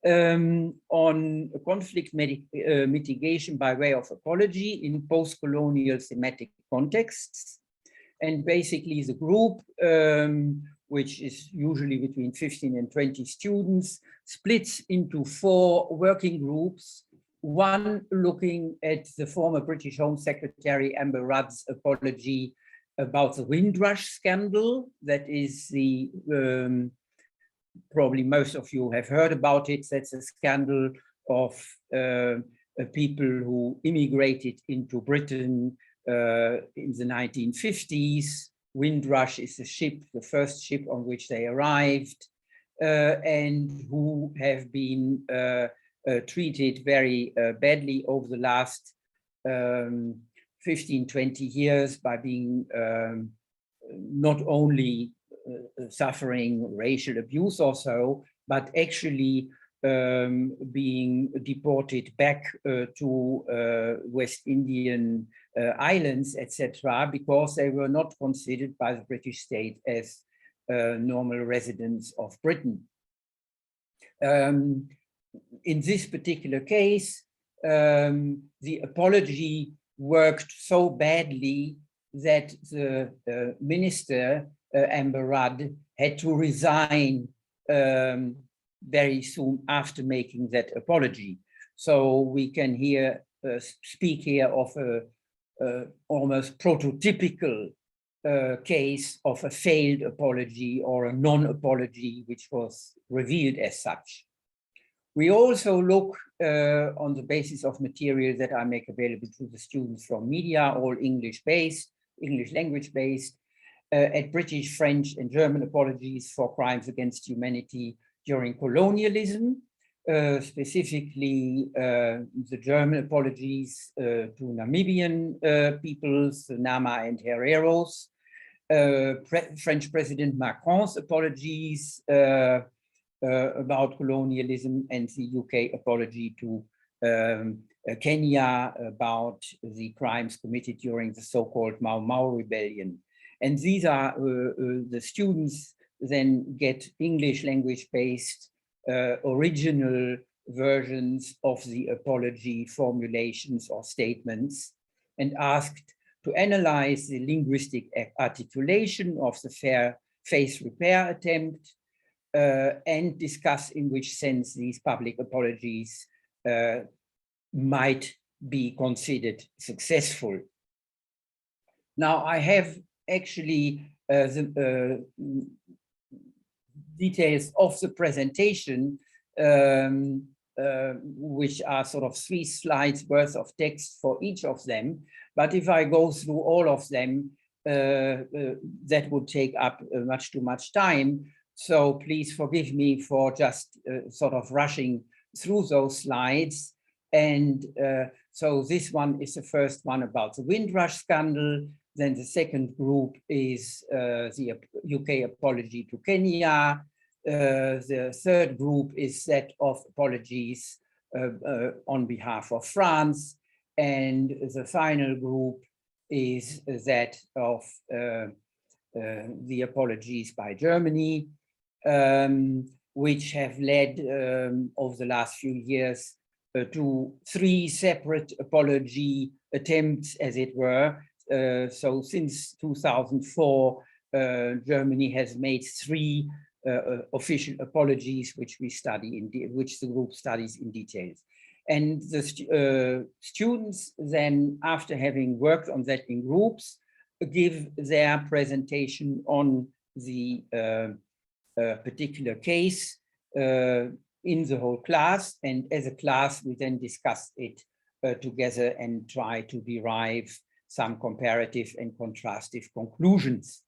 on conflict mitigation by way of apology in post-colonial thematic contexts. And basically the group, which is usually between 15 and 20 students, splits into 4 working groups. One looking at the former British Home Secretary Amber Rudd's apology about the Windrush Scandal. That is the, probably most of you have heard about it. That's a scandal of people who immigrated into Britain in the 1950s. Windrush is the ship, the first ship on which they arrived, and who have been treated very badly over the last 15, 20 years by being not only suffering racial abuse or so, but actually being deported back to West Indian islands, etc., because they were not considered by the British state as normal residents of Britain. In this particular case, the apology worked so badly that the minister, Amber Rudd, had to resign very soon after making that apology. So we can speak here of a almost prototypical case of a failed apology or a non-apology, which was revealed as such. We also look on the basis of material that I make available to the students from media, all English-based, English language-based, at British, French, and German apologies for crimes against humanity during colonialism, specifically the German apologies to Namibian peoples, the Nama and Hereros, French President Macron's apologies about colonialism, and the UK apology to Kenya about the crimes committed during the so-called Mau Mau rebellion. And these are the students then get English language-based original versions of the apology formulations or statements, and asked to analyze the linguistic articulation of the face repair attempt and discuss in which sense these public apologies might be considered successful. Now, I have actually the details of the presentation, which are sort of 3 slides worth of text for each of them. But if I go through all of them, that would take up much too much time. So please forgive me for just sort of rushing through those slides. And so this one is the first one about the Windrush Scandal. Then the second group is the UK apology to Kenya. The third group is that of apologies on behalf of France. And the final group is that of the apologies by Germany, which have led over the last few years to 3 separate apology attempts, as it were. So since 2004, Germany has made 3 official apologies, which we study which the group studies in detail. And the students then, after having worked on that in groups, give their presentation on the particular case in the whole class. And as a class, we then discuss it together and try to derive some comparative and contrastive conclusions.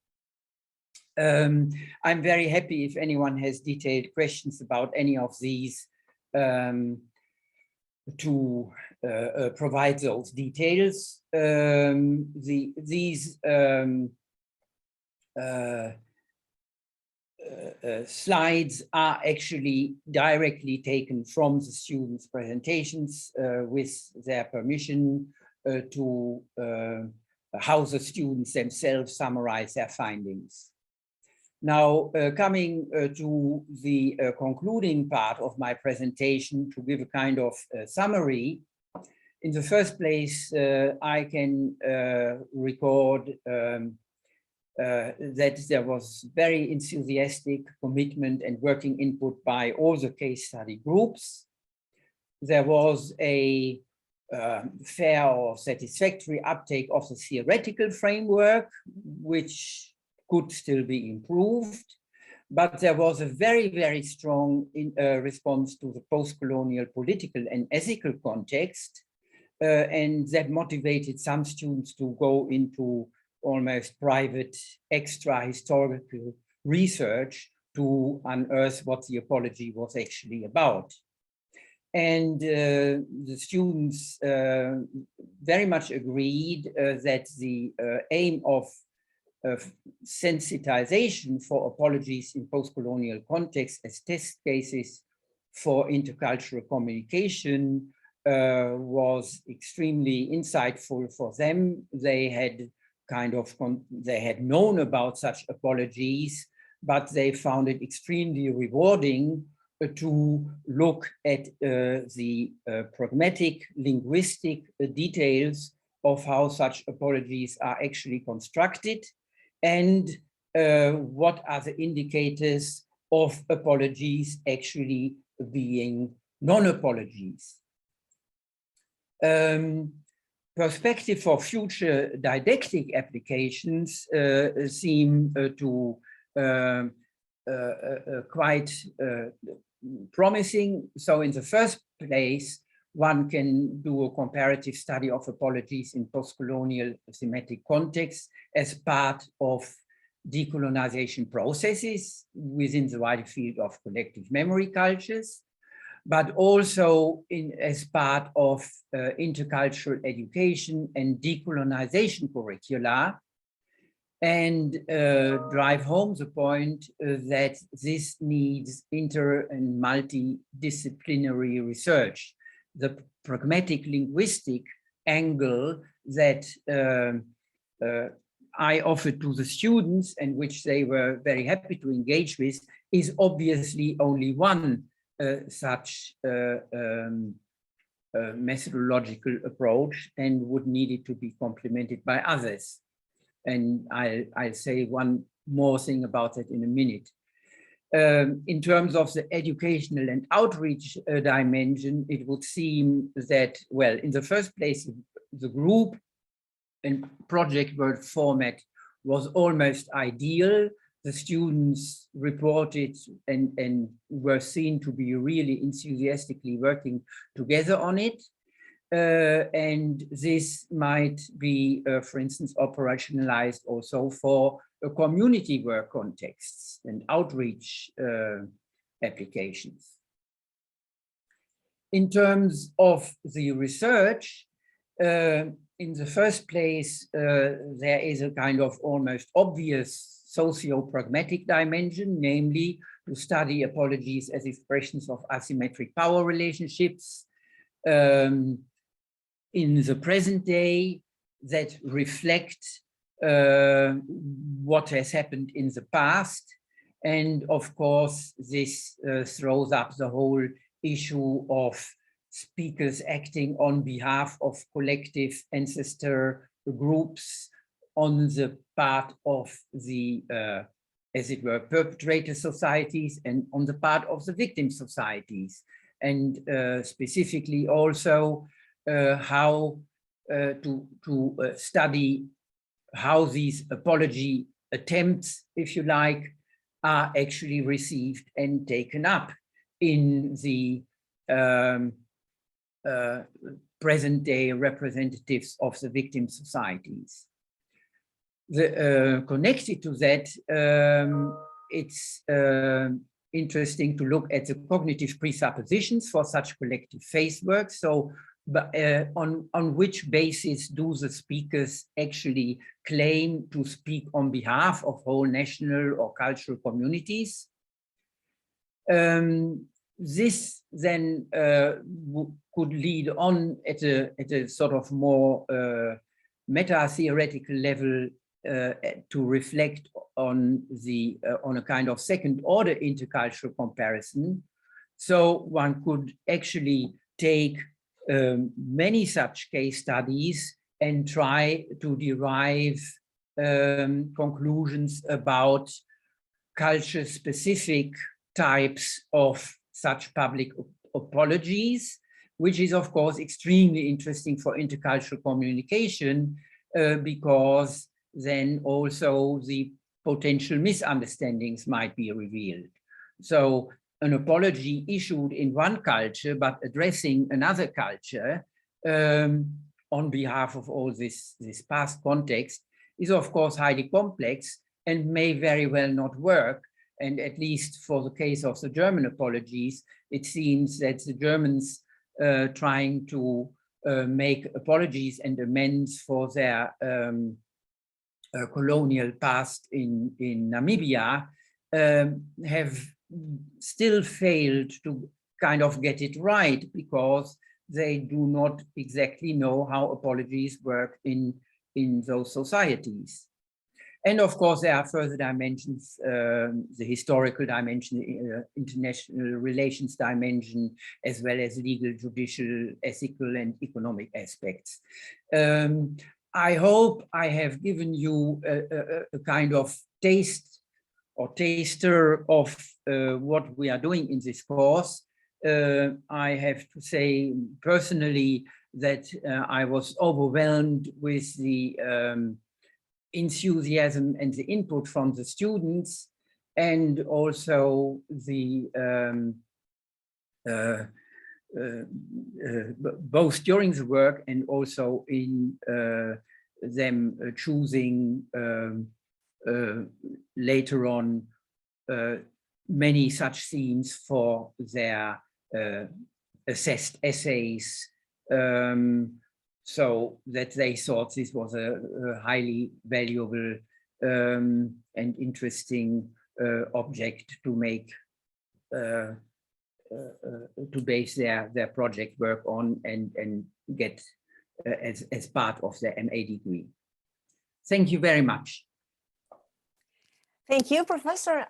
I'm very happy if anyone has detailed questions about any of these to provide those details. These slides are actually directly taken from the students' presentations with their permission to how the students themselves summarize their findings. Now, coming to the concluding part of my presentation to give a kind of summary, in the first place, I can record that there was very enthusiastic commitment and working input by all the case study groups. There was a fair or satisfactory uptake of the theoretical framework, which could still be improved, but there was a very, very strong response to the post-colonial political and ethical context, and that motivated some students to go into almost private extra historical research to unearth what the apology was actually about. And the students very much agreed that the aim of sensitization for apologies in post-colonial context as test cases for intercultural communication was extremely insightful for them. They had known about such apologies, but they found it extremely rewarding to look at the pragmatic linguistic details of how such apologies are actually constructed and what are the indicators of apologies actually being non-apologies. Perspective for future didactic applications seem to quite promising. So in the first place, one can do a comparative study of apologies in post-colonial thematic contexts as part of decolonization processes within the wider field of collective memory cultures, but also as part of intercultural education and decolonization curricula, and drive home the point that this needs inter and multidisciplinary research. The pragmatic linguistic angle that I offered to the students and which they were very happy to engage with is obviously only one such methodological approach and would need it to be complemented by others. And I'll say one more thing about that in a minute. In terms of the educational and outreach dimension, it would seem that, well, in the first place, the group and project work format was almost ideal. The students reported and were seen to be really enthusiastically working together on it. And this might be, for instance, operationalized also for community work contexts and outreach applications. In terms of the research, in the first place, there is a kind of almost obvious socio-pragmatic dimension, namely to study apologies as expressions of asymmetric power relationships in the present day that reflect what has happened in the past. And of course, this throws up the whole issue of speakers acting on behalf of collective ancestor groups on the part of the, as it were, perpetrator societies and on the part of the victim societies. And specifically also how to study how these apology attempts, if you like, are actually received and taken up in the present day representatives of the victim societies. Connected to that, it's interesting to look at the cognitive presuppositions for such collective face work. So, but on which basis do the speakers actually claim to speak on behalf of whole national or cultural communities? This then could lead on at a sort of more meta-theoretical level to reflect on the on a kind of second-order intercultural comparison. So one could actually take many such case studies and try to derive conclusions about culture-specific types of such public apologies, which is of course extremely interesting for intercultural communication because then also the potential misunderstandings might be revealed. So an apology issued in one culture but addressing another culture on behalf of all this past context is of course highly complex and may very well not work. And at least for the case of the German apologies, it seems that the Germans trying to make apologies and amends for their colonial past in Namibia have still failed to kind of get it right because they do not exactly know how apologies work in those societies. And of course, there are further dimensions, the historical dimension, international relations dimension, as well as legal, judicial, ethical, and economic aspects. I hope I have given you a kind of taste or taster of what we are doing in this course. I have to say personally that I was overwhelmed with the enthusiasm and the input from the students, and also the both during the work and also in them choosing later on many such themes for their assessed essays, so that they thought this was a highly valuable and interesting object to make, to base their project work on and get as part of their MA degree. Thank you very much. Thank you, Professor.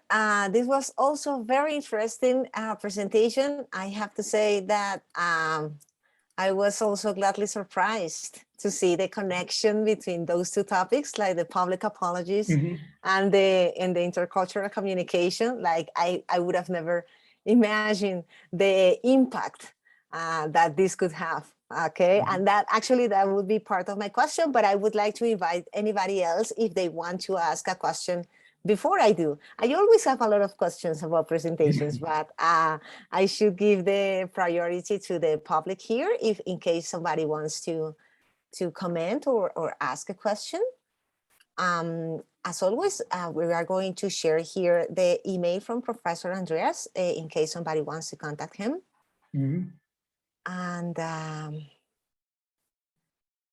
This was also very interesting presentation. I have to say that I was also gladly surprised to see the connection between those two topics, like the public apologies and the intercultural communication. Like I would have never imagined the impact that this could have. Okay, and that actually that would be part of my question, but I would like to invite anybody else if they want to ask a question before I do. I always have a lot of questions about presentations, but I should give the priority to the public here if in case somebody wants to comment or ask a question. As always, we are going to share here the email from Professor Andreas in case somebody wants to contact him. And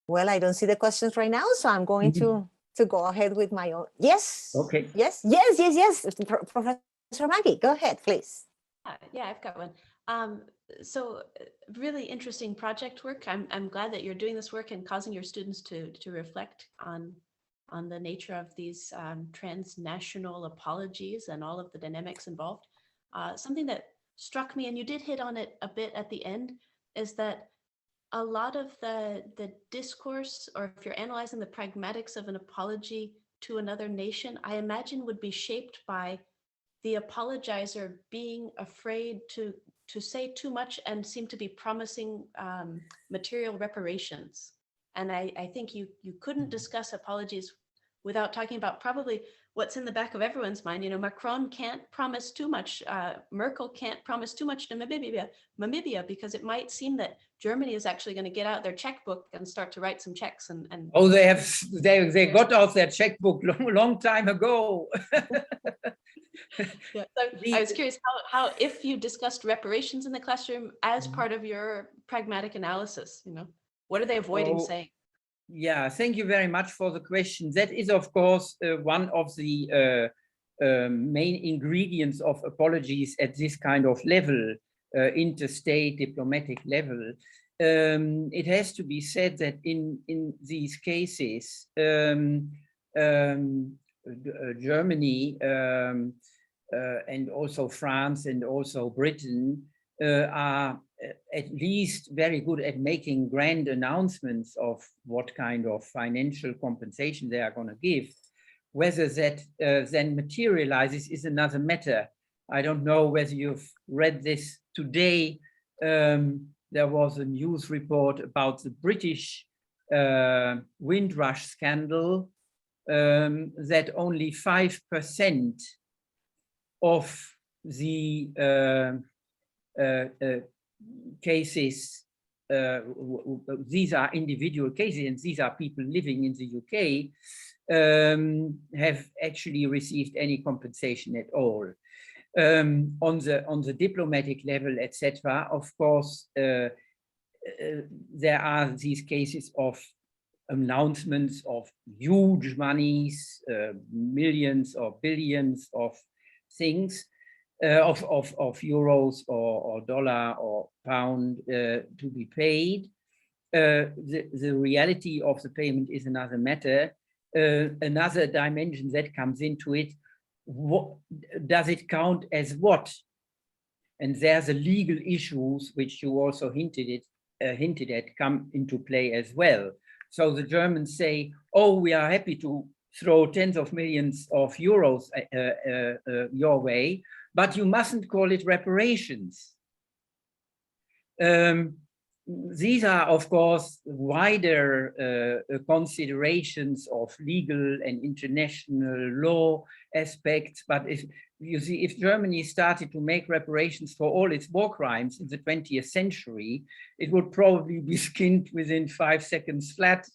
well, I don't see the questions right now, so I'm going to go ahead with my own. Yes. Okay. Yes. Professor Maggie, go ahead, please. Yeah, I've got one. So really interesting project work. I'm glad that you're doing this work and causing your students to reflect on the nature of these transnational apologies and all of the dynamics involved. Something that struck me, and you did hit on it a bit at the end, is that a lot of the discourse, or if you're analyzing the pragmatics of an apology to another nation, I imagine would be shaped by the apologizer being afraid to say too much and seem to be promising material reparations. And I think you couldn't discuss apologies without talking about probably what's in the back of everyone's mind. You know, Macron can't promise too much. Merkel can't promise too much to Namibia because it might seem that Germany is actually going to get out their checkbook and start to write some checks. And oh, they got out their checkbook long time ago. Yeah, so I was curious how if you discussed reparations in the classroom as part of your pragmatic analysis, you know, what are they avoiding saying? Yeah, thank you very much for the question. That is, of course, one of the main ingredients of apologies at this kind of level, interstate diplomatic level. It has to be said that in these cases, Germany and also France and also Britain are at least very good at making grand announcements of what kind of financial compensation they are going to give. Whether that then materializes is another matter. I don't know whether you've read this today. There was a news report about the British Windrush Scandal, that only 5% of the cases, these are individual cases, and these are people living in the UK, have actually received any compensation at all. On the diplomatic level, etc., of course, there are these cases of announcements of huge monies, millions or billions of things, of euros or dollar or pound to be paid. The reality of the payment is another matter. Another dimension that comes into it, what does it count as what? And there's the legal issues which you also hinted at come into play as well. So the Germans say, oh, we are happy to throw tens of millions of euros your way, but you mustn't call it reparations. These are, of course, wider considerations of legal and international law aspects. But if you see, if Germany started to make reparations for all its war crimes in the 20th century, it would probably be skinned within 5 seconds flat.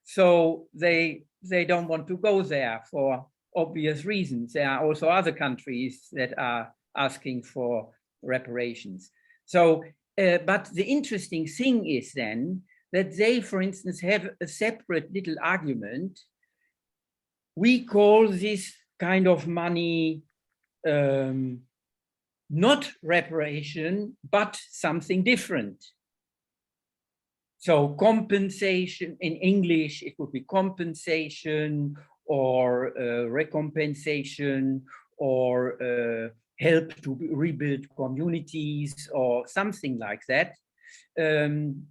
So they don't want to go there for obvious reasons. There are also other countries that are asking for reparations. So, but the interesting thing is then that they, for instance, have a separate little argument. We call this kind of money not reparation, but something different. So compensation, in English, it would be compensation or recompensation or help to rebuild communities or something like that. In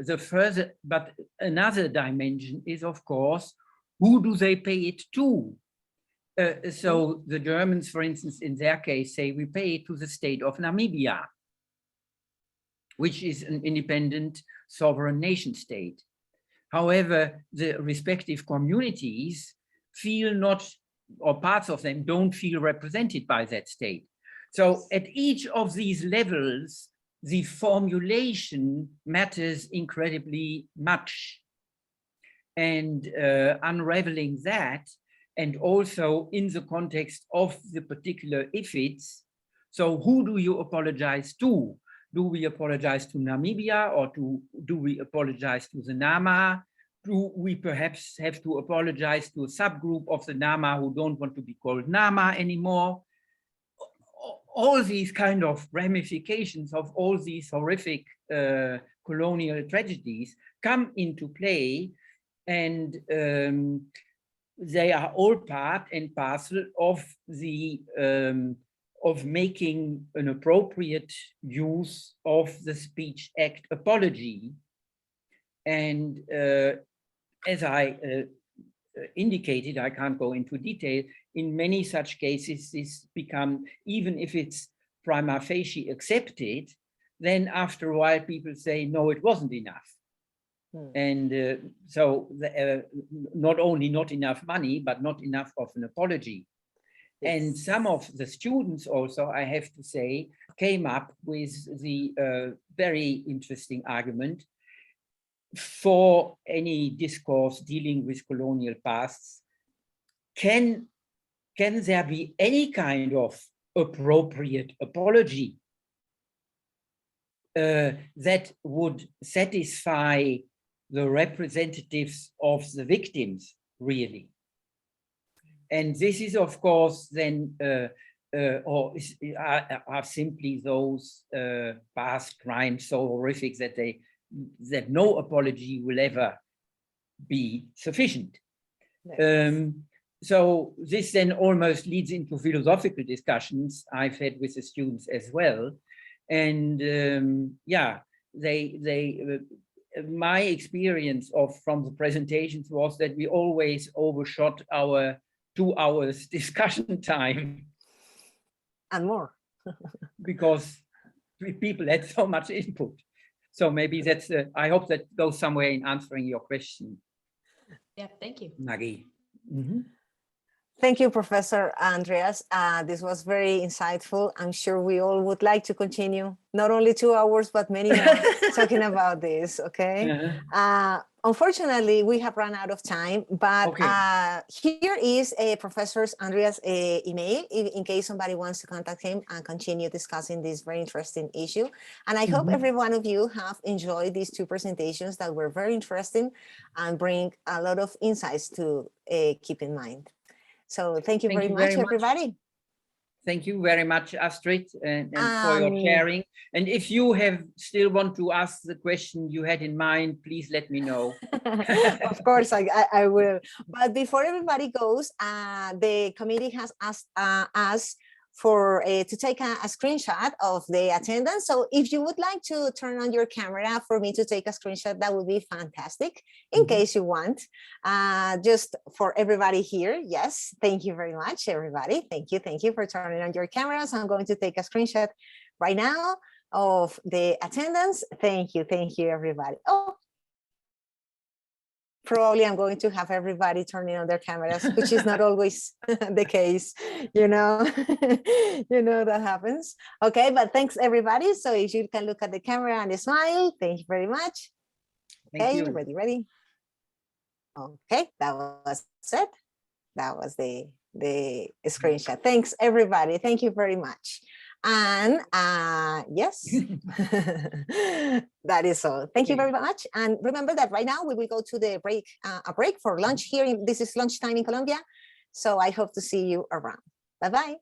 the further, but another dimension is, of course, who do they pay it to? So the Germans, for instance, in their case, say we pay it to the state of Namibia, which is an independent sovereign nation state. However, the respective communities feel not, or parts of them don't feel represented by that state. So at each of these levels, the formulation matters incredibly much. And unraveling that, and also in the context of the particular IFIDs, so who do you apologize to? Do we apologize to Namibia, or do we apologize to the Nama? Do we perhaps have to apologize to a subgroup of the Nama who don't want to be called Nama anymore? All these kind of ramifications of all these horrific colonial tragedies come into play, and they are all part and parcel of the of making an appropriate use of the Speech Act apology. And as I indicated, I can't go into detail, in many such cases, this become, even if it's prima facie accepted, then after a while people say, no, it wasn't enough. And so not only not enough money, but not enough of an apology. Yes. And some of the students also, I have to say, came up with the very interesting argument: for any discourse dealing with colonial pasts, can there be any kind of appropriate apology that would satisfy the representatives of the victims, really? And this is, of course, then, are simply those past crimes so horrific that no apology will ever be sufficient. Yes. So this then almost leads into philosophical discussions I've had with the students as well. And yeah, my experience from the presentations was that we always overshot our 2 hours discussion time. And more. Because people had so much input. So maybe that's, I hope that goes somewhere in answering your question. Yeah, thank you. Maggie. Mm-hmm. Thank you, Professor Andreas. This was very insightful. I'm sure we all would like to continue, not only 2 hours, but many more talking about this, okay? Uh-huh. Unfortunately, we have run out of time, but okay. Here is Professor Andreas' email, in case somebody wants to contact him and continue discussing this very interesting issue. And I hope every one of you have enjoyed these 2 presentations that were very interesting and bring a lot of insights to keep in mind. So thank you very much, everybody. Thank you very much, Astrid, and for your sharing. And if you still want to ask the question you had in mind, please let me know. Of course, I will. But before everybody goes, the committee has asked us to take a screenshot of the attendance. So if you would like to turn on your camera for me to take a screenshot, that would be fantastic, in case you want. Just for everybody here, yes, thank you very much, everybody. Thank you for turning on your cameras. I'm going to take a screenshot right now of the attendance. Thank you, everybody. Oh, probably I'm going to have everybody turning on their cameras, which is not always the case, you know, that happens. Okay, but thanks everybody. So if you can look at the camera and smile, thank you very much. Okay, ready. Okay, that was it. That was the screenshot. Thanks everybody. Thank you very much. And yes, that is all. Thank you very much. And remember that right now we will go to the break, a break for lunch here. This is lunchtime in Colombia. So I hope to see you around. Bye-bye.